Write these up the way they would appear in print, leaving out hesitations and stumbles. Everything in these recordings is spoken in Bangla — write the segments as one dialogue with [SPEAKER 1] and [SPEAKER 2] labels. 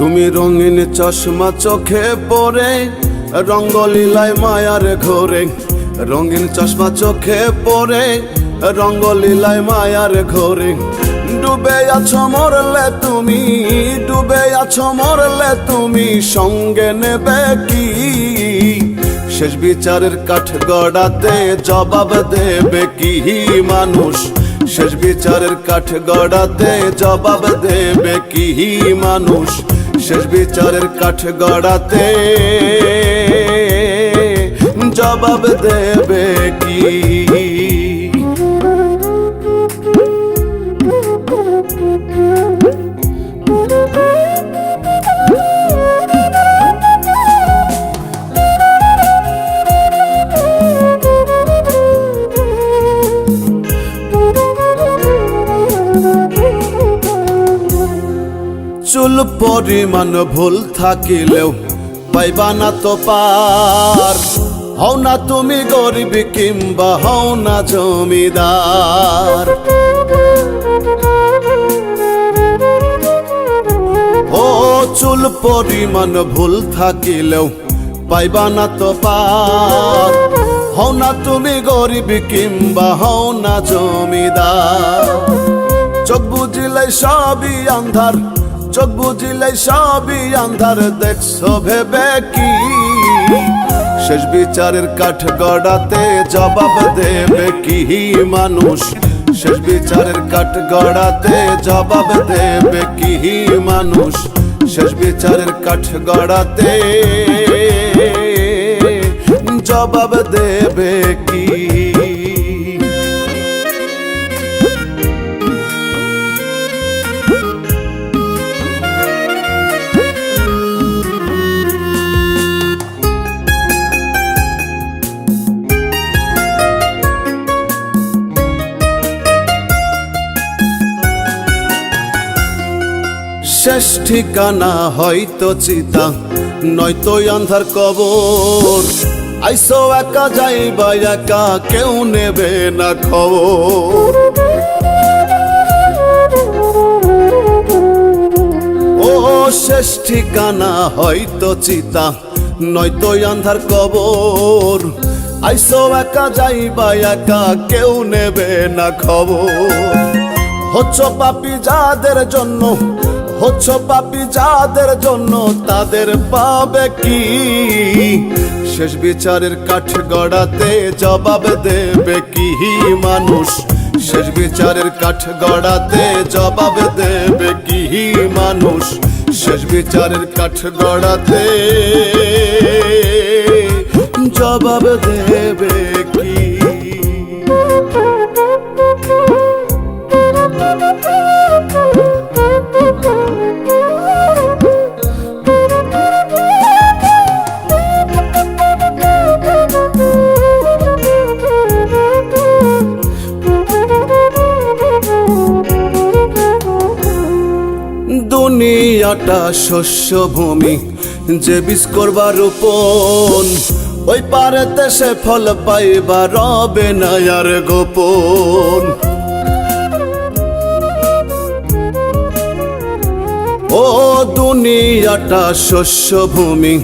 [SPEAKER 1] তুমি রঙিন চশমা চোখে পরে রঙ্গলীলায় মায়ার ঘোরে। রঙিন চশমা চোখে পরে রঙ্গলীলায় মায়ার ঘোরে। ডুবে আছো মরলে তুমি, ডুবে আছো মরলে তুমি, সঙ্গে নেবে কি? শেষ বিচারের কাঠ গড়াতে জবাব দেবে কি মানুষ? শেষ বিচারের কাঠ গড়াতে জবাব দেবে কি মানুষ? শেষ বিচারের কাঠ গড়াতে জবাব দেবে কি? চুল পরিমাণ ভুল থাকিলেও পাইবা না তো পার। হও না তুমি গরিব কিংবা হও না জমিদার। ও চুল পরিমাণ ভুল থাকিলেও পাইবা না তো পার। হও না তুমি গরিব কিংবা হও না জমিদার। চোখ বুঝিলে সবই আন্ধার, চোখ বুঝিলে সবই আন্ধার, দেখছো ভেবে কি? শেষ বিচারের কাঠ গড়াতে জবাব দেবে কি মানুষ? শেষ বিচারের কাঠ গড়াতে জবাব দেবে কি মানুষ? শেষ বিচারের কাঠ গড়াতে জবাব দেবে কি? শেষ ঠিকানা হয়তো চিতা নয়তো আন্ধার কবর। আইসো একা যাইবা একা, কেউ নেবে না খবর। ও শেষ ঠিকানা হয়তো চিতা নয়তো আন্ধার কবর। আইসো একা যাইবা একা, কেউ নেবে না খবর। হচ্ছ পাপী যাদের জন্য, হচ্ছ পাপী যাদের জন্য, তাদের পাবে কি? শেষ বিচারের কাঠ গড়াতে জবাব দেবে কি মানুষ? শেষ বিচারের কাঠ গড়াতে জবাব দেবে কি মানুষ? শেষ বিচারের কাঠ গড়াতে জবাব দেবে কি? দুনিয়াটা শস্য ভূমি, যে বীজ করবা রোপণ, ওই পারেতে সে ফল পাইবা রবে না আর গোপন। ও দুনিয়াটা শস্য ভূমি,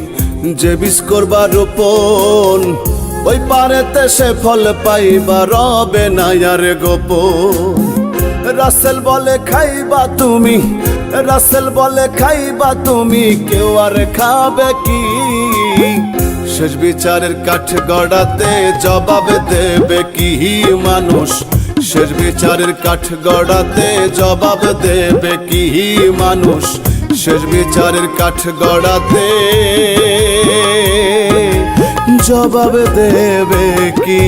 [SPEAKER 1] যে বীজ করবা রোপণ, ওই পারেতে সে ফল পাইবা রবে না আর গোপন। রাসেল বলে খাইবা তুমি, রাসেল বলে খাইবা তুমি, কেউ আর খাবে কি? শেষ বিচারের কাঠ গড়াতে জবাব দেবে কি মানুষ? শেষ বিচারের কাঠ গড়াতে জবাব দেবে কি মানুষ? শেষ বিচারের কাঠ গড়াতে জবাব দেবে কি?